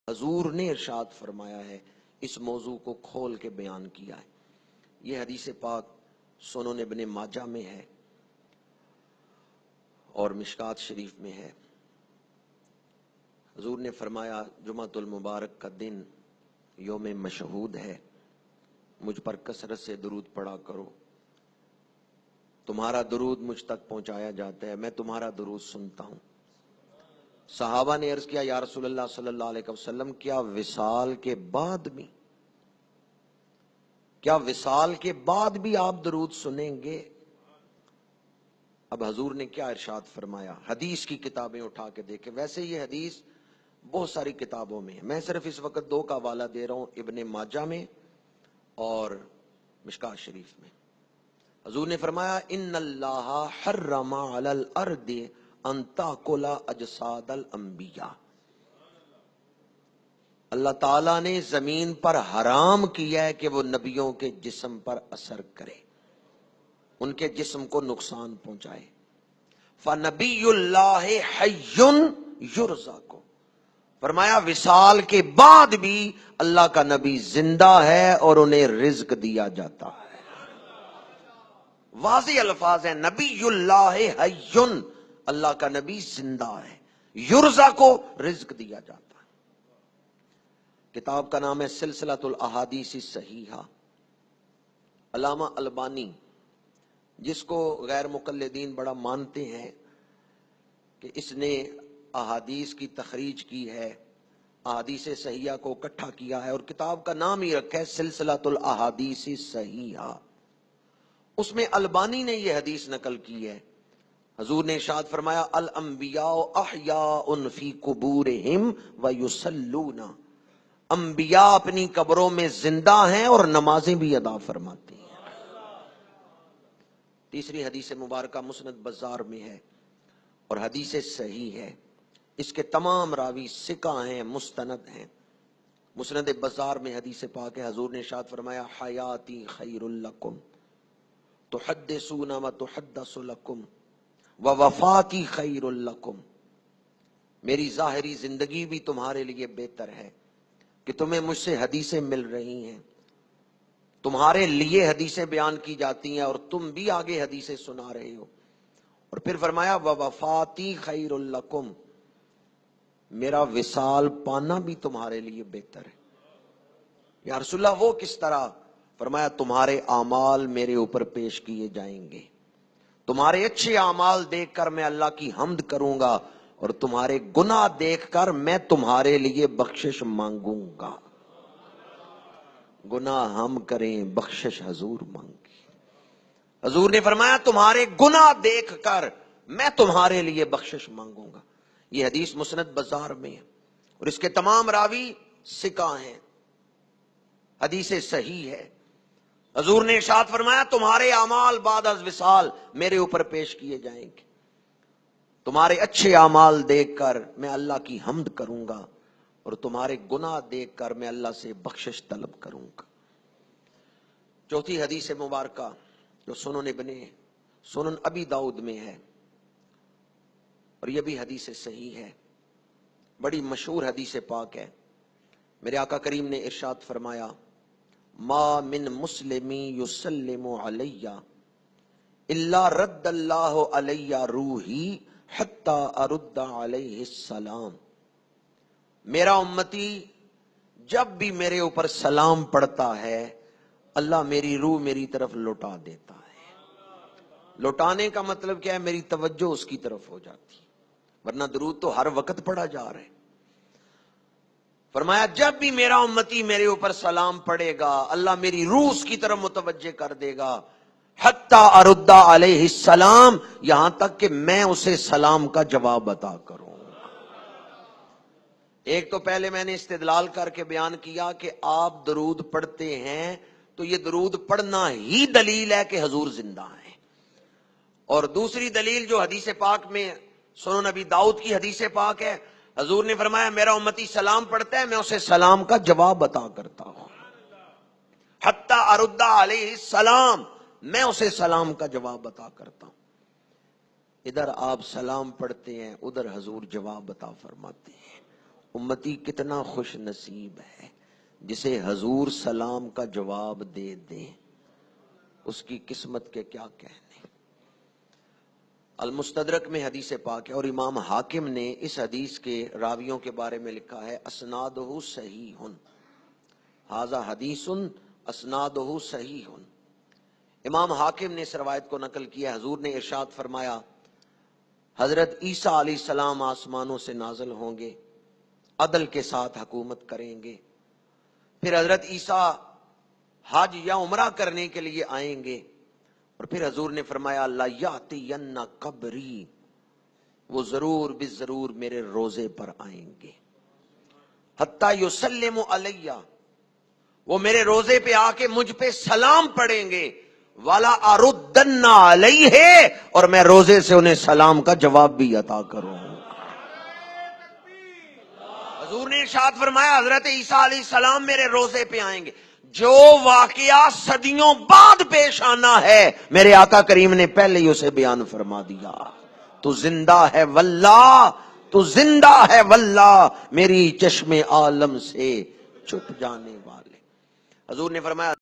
حضور نے ارشاد فرمایا ہے، اس موضوع کو کھول کے بیان کیا ہے۔ یہ حدیث پاک سنن ابن ماجہ میں ہے اور مشکات شریف میں ہے۔ حضور نے فرمایا جمعۃ المبارک کا دن یوم مشہود ہے، مجھ پر کثرت سے درود پڑھا کرو، تمہارا درود مجھ تک پہنچایا جاتا ہے، میں تمہارا درود سنتا ہوں۔ صحابہ نے عرض کیا یا رسول اللہ صلی اللہ علیہ وسلم، کیا وصال کے بعد بھی آپ درود سنیں گے؟ اب حضور نے کیا ارشاد فرمایا، حدیث کی کتابیں اٹھا کے دیکھیں، ویسے یہ حدیث بہت ساری کتابوں میں ہے، میں صرف اس وقت دو کا حوالہ دے رہا ہوں، ابن ماجہ میں اور مشکات شریف میں۔ حضور نے فرمایا ان اللہ حرم علی الارض ان تاکل اجساد الانبیاء، اللہ تعالیٰ نے زمین پر حرام کیا ہے کہ وہ نبیوں کے جسم پر اثر کرے، ان کے جسم کو نقصان پہنچائے۔ فنبی اللہ حی یرزق، فرمایا وصال کے بعد بھی اللہ کا نبی زندہ ہے اور انہیں رزق دیا جاتا ہے۔ واضح الفاظ ہیں، نبی اللہ حی، اللہ کا نبی زندہ ہے، یرزق کو رزق دیا جاتا ہے۔ کتاب کا نام ہے سلسلۃ الاحادیث الصحیحہ۔ علامہ البانی، جس کو غیر مقلدین بڑا مانتے ہیں کہ اس نے احادیث کی تخریج کی ہے، احادیث صحیحہ کو اکٹھا کیا ہے اور کتاب کا نام ہی رکھا ہے سلسلۃ الاحادیث الصحیحہ، اس میں البانی نے یہ حدیث نقل کی ہے۔ حضور نے ارشاد فرمایا الانبیاء احیاء فی قبورہم ویصلون، انبیاء اپنی قبروں میں زندہ ہیں اور نمازیں بھی ادا فرماتے ہیں۔ تیسری حدیث مبارکہ مسند بزار میں ہے اور حدیث صحیح ہے، اس کے تمام راوی ثقہ ہیں، مستند ہیں۔ مسند بزار میں حدیث پاک ہے، حضور نے ارشاد فرمایا حیاتی خیر لکم تحدثون وتحدث لکم ووفاتی خیر لکم، میری ظاہری زندگی بھی تمہارے لیے بہتر ہے کہ تمہیں مجھ سے حدیثیں مل رہی ہیں، تمہارے لیے حدیثیں بیان کی جاتی ہیں اور تم بھی آگے حدیثیں سنا رہے ہو۔ اور پھر فرمایا ووفاتی خیر لکم، میرا وصال پانا بھی تمہارے لیے بہتر ہے۔ یا رسول اللہ وہ کس طرح؟ فرمایا تمہارے اعمال میرے اوپر پیش کیے جائیں گے، تمہارے اچھے اعمال دیکھ کر میں اللہ کی حمد کروں گا اور تمہارے گناہ دیکھ کر میں تمہارے لیے بخشش مانگوں گا۔ گناہ ہم کریں، بخشش حضور مانگے۔ حضور نے فرمایا تمہارے گناہ دیکھ کر میں تمہارے لیے بخشش مانگوں گا۔ یہ حدیث مسند بزار میں ہے اور اس کے تمام راوی ثقہ ہیں، حدیث صحیح ہے۔ حضور نے ارشاد فرمایا تمہارے اعمال بعد از وصال میرے اوپر پیش کیے جائیں گے، تمہارے اچھے اعمال دیکھ کر میں اللہ کی حمد کروں گا اور تمہارے گناہ دیکھ کر میں اللہ سے بخشش طلب کروں گا۔ چوتھی حدیث مبارکہ جو سنن ابی داؤد میں ہے اور یہ بھی حدیث صحیح ہے، بڑی مشہور حدیث پاک ہے۔ میرے آقا کریم نے ارشاد فرمایا ما من مسلم یسلم علی الا رد اللہ علی روحی حتی ارد علیہ السلام، میرا امتی جب بھی میرے اوپر سلام پڑھتا ہے اللہ میری روح میری طرف لوٹا دیتا ہے۔ لوٹانے کا مطلب کیا ہے؟ میری توجہ اس کی طرف ہو جاتی، ورنہ درود تو ہر وقت پڑھا جا رہا ہے۔ فرمایا جب بھی میرا امتی میرے اوپر سلام پڑھے گا اللہ میری روح اس کی طرف متوجہ کر دے گا، حتی ارد علیہ السلام، یہاں تک کہ میں اسے سلام کا جواب عطا کروں۔ ایک تو پہلے میں نے استدلال کر کے بیان کیا کہ آپ درود پڑھتے ہیں تو یہ درود پڑھنا ہی دلیل ہے کہ حضور زندہ ہیں، اور دوسری دلیل جو حدیث پاک میں سنن نبی داؤد کی حدیث پاک ہے، حضور نے فرمایا میرا امتی سلام پڑھتا ہے میں اسے سلام کا جواب عطا کرتا ہوں، حتی ارد علیہ السلام، میں اسے سلام کا جواب عطا کرتا ہوں۔ ادھر آپ سلام پڑھتے ہیں ادھر حضور جواب عطا فرماتے ہیں۔ امتی کتنا خوش نصیب ہے جسے حضور سلام کا جواب دے دیں، اس کی قسمت کے کیا کہنے۔ المستدرک میں حدیث پاک ہے، اور امام حاکم نے اس حدیث کے راویوں کے بارے میں لکھا ہے اسنادہ صحیح، ھذا حدیث اسنادہ صحیح۔ امام حاکم نے اس روایت کو نقل کیا، حضور نے ارشاد فرمایا حضرت عیسیٰ علیہ السلام آسمانوں سے نازل ہوں گے، عدل کے ساتھ حکومت کریں گے، پھر حضرت عیسیٰ حج یا عمرہ کرنے کے لیے آئیں گے، اور پھر حضور نے فرمایا لَیَأْتِیَنَّ قبری، وہ ضرور بالضرور میرے روزے پر آئیں گے، حتیٰ یسلم علیہ، وہ میرے روزے پہ آ کے مجھ پہ سلام پڑھیں گے، وَلَا أَرُدَّنَّ عَلَيْهِ، اور میں روزے سے انہیں سلام کا جواب بھی عطا کروں۔ حضور نے ارشاد فرمایا حضرت عیسیٰ علیہ السلام میرے روزے پہ آئیں گے، جو واقعہ صدیوں بعد پیش آنا ہے میرے آقا کریم نے پہلے ہی اسے بیان فرما دیا۔ تو زندہ ہے واللہ، تو زندہ ہے واللہ، میری چشم عالم سے چھپ جانے والے۔ حضور نے فرمایا